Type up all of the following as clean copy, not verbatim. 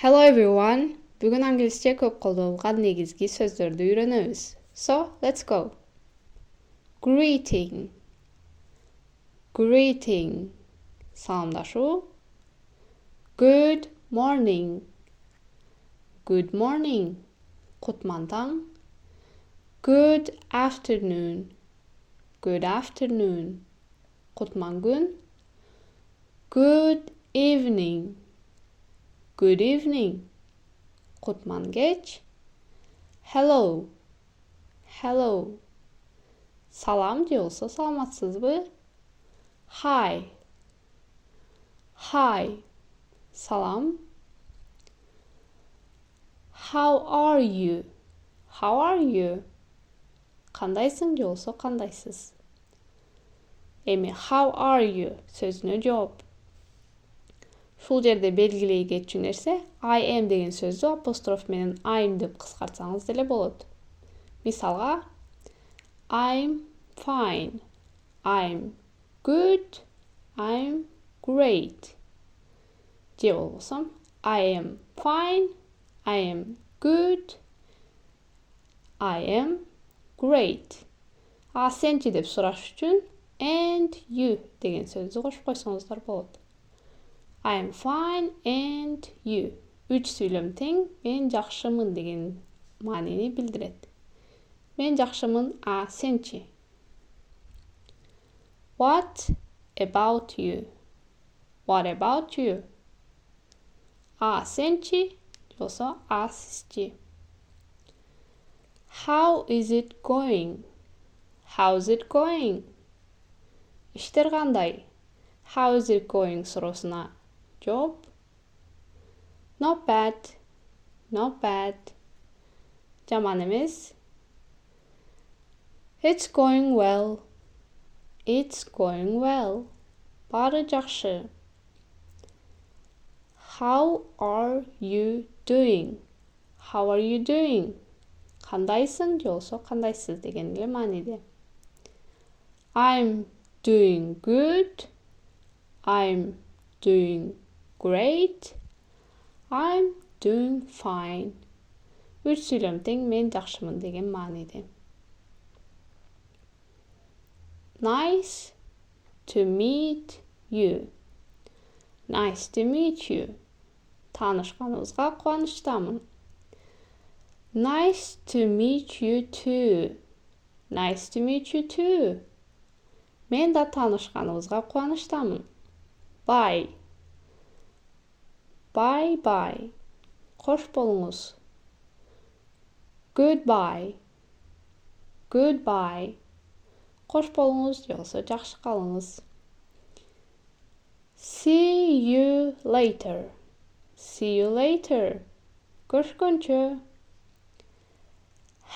Hello everyone. Бүгін англисче көп қолданылған негізгі сөздерді үйренеміз. So, let's go. Greeting. Greeting. Саламдашу. Good morning. Good morning. Құтман таң. Good afternoon. Good afternoon. Құтман күн. Good evening. Good evening. Құтман кеч. Hello. Hello. Салам де болса саламатсыз бі? Hi. Hi. Салам. How are you? How are you? Қандайсың де болса қандайсыз? Эми how are you сөзіне жооп. Шул жерде белгилей кетчү нерсе I am деген сөздү апостроф менен I'm деп кыскартсаңыз деле болот. Мисалга I'm fine. I'm good. I'm great. Же болбосо I am fine. I am good. I am great. Сенчи деп сураш үчүн and you деген сөздү кошуп койсоңуздар болот. I am fine and you. Үч сүйлөм тең мен жакшымын деген маанини билдирет. Мен жакшымын, сенчи? What about you? What about you? Сенчи болсо сизчи? How is it going? How's it going? Иштер кандай? How is it going суроосуна жооп. Not bad. Not bad. Жаман эмес. It's going well. It's going well. Баары жакшы. How are you doing? How are you doing? Кандайсың же болсо кандайсыз деген эле мааниде. I'm doing good. I'm doing great. I'm doing fine. Үч сүйлөм тең мен жакшымын деген мааниде. Nice to meet you. Nice to meet you. Таанышканыбызга кубанычтамын. Nice to meet you too. Nice to meet you too. Мен да таанышканыбызга кубанычтамын. Bye. Bye bye. Кош болуңуз. Goodbye. Goodbye. Кош болуңуз же болсо жакшы калыңыз. See you later. See you later. Көрүшкөнчө.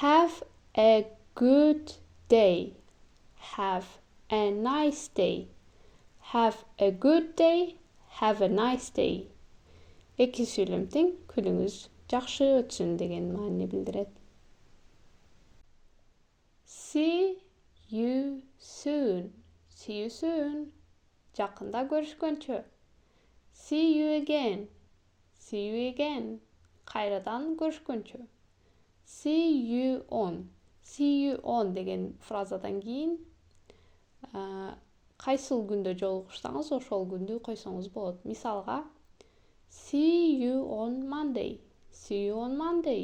Have a good day. Have a nice day. Have a good day. Have a nice day. Эки сүйлөм тең күнүңүз жакшы өтсүн деген маани билдирет. See you soon. See you soon. Жакында көрүшкөнчө. See you again. See you again. Кайрадан көрүшкөнчө. See you on. See you on деген фразадан кийин кайсыл күндө жолугушсаңыз ошол күндү койсоңуз болот. Мисалга See you on Monday. See you on Monday.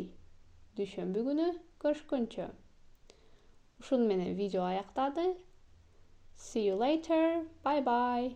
Дүйшөмбү күнү көрүшкөнчө. Ушун менен видео аяктады. See you later. Bye bye.